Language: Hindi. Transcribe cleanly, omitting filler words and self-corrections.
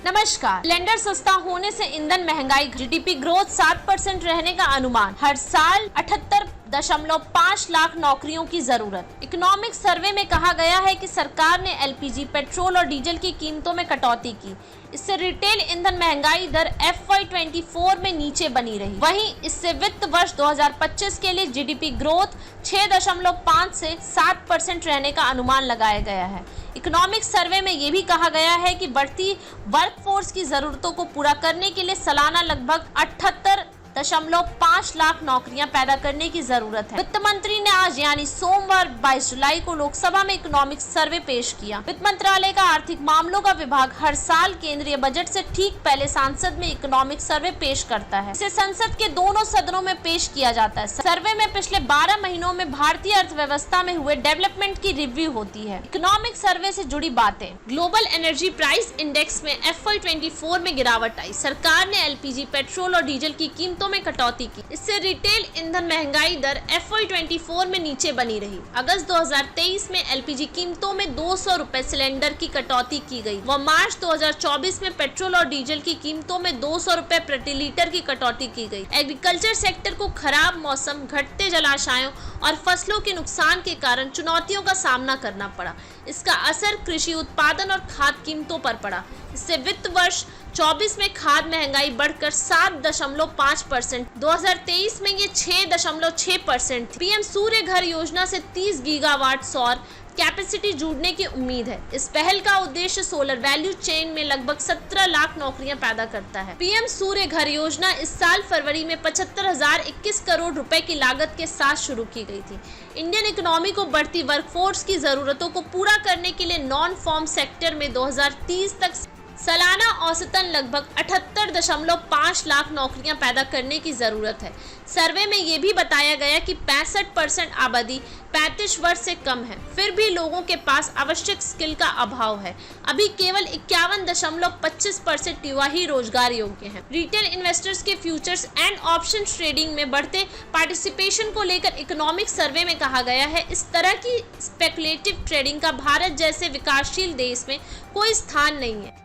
नमस्कार। सिलेंडर सस्ता होने से ईंधन महंगाई, जीडीपी ग्रोथ 7% रहने का अनुमान, हर साल 78.5 लाख नौकरियों की जरूरत। इकोनॉमिक सर्वे में कहा गया है कि सरकार ने एलपीजी, पेट्रोल और डीजल की कीमतों में कटौती की। इससे रिटेल ईंधन महंगाई दर FY24 में नीचे बनी रही। वहीं इससे वित्त वर्ष 2025 के लिए जीडीपी ग्रोथ 6.5 से 7% रहने का अनुमान लगाया गया है। इकोनॉमिक सर्वे में ये भी कहा गया है कि बढ़ती वर्कफोर्स की जरूरतों को पूरा करने के लिए सालाना लगभग 78.5 लाख नौकरियां पैदा करने की जरूरत है। वित्त मंत्री ने आज यानी सोमवार 22 जुलाई को लोकसभा में इकोनॉमिक सर्वे पेश किया। वित्त मंत्रालय का आर्थिक मामलों का विभाग हर साल केंद्रीय बजट से ठीक पहले संसद में इकोनॉमिक सर्वे पेश करता है। इसे संसद के दोनों सदनों में पेश किया जाता है। सर्वे में पिछले 12 महीनों में भारतीय अर्थव्यवस्था में हुए डेवलपमेंट की रिव्यू होती है। इकोनॉमिक सर्वे से जुड़ी बातें। ग्लोबल एनर्जी प्राइस इंडेक्स में FY24 में गिरावट आई। सरकार ने एलपीजी, पेट्रोल और डीजल की कीमतों में कटौती की। इससे रिटेल ईंधन महंगाई दर FY24 में नीचे बनी रही। अगस्त 2023 में एलपीजी कीमतों में 200 रुपए सिलेंडर की कटौती की गई व मार्च 2024 में पेट्रोल और डीजल की कीमतों में 200 रुपए प्रति लीटर की कटौती की गई। एग्रीकल्चर सेक्टर को खराब मौसम, घटते जलाशयों और फसलों के नुकसान के कारण चुनौतियों का सामना करना पड़ा। इसका असर कृषि उत्पादन और खाद कीमतों पर पड़ा। इससे वित्त वर्ष 24 में खाद महंगाई बढ़कर 7.5%, 2023 में ये 6.6% थी। पीएम सूर्य घर योजना से 30 गीगावाट सौर कैपेसिटी जुड़ने की उम्मीद है। इस पहल का उद्देश्य सोलर वैल्यू चेन में लगभग 17 लाख नौकरियां पैदा करता है। पीएम सूर्य घर योजना इस साल फरवरी में 75,021 करोड़ रुपए की लागत के साथ शुरू की गई थी। इंडियन इकोनॉमी को बढ़ती वर्कफोर्स की जरूरतों को पूरा करने के लिए नॉन फॉर्म सेक्टर में 2030 तक सालाना औसतन लगभग 78.5 लाख नौकरियां पैदा करने की जरूरत है। सर्वे में ये भी बताया गया कि 65% आबादी 35 वर्ष से कम है, फिर भी लोगों के पास आवश्यक स्किल का अभाव है। अभी केवल 51.25% युवा ही रोजगार योग्य हैं। रिटेल इन्वेस्टर्स के फ्यूचर्स एंड ऑप्शन ट्रेडिंग में बढ़ते पार्टिसिपेशन को लेकर इकोनॉमिक सर्वे में कहा गया है, इस तरह की स्पेकुलेटिव ट्रेडिंग का भारत जैसे विकासशील देश में कोई स्थान नहीं है।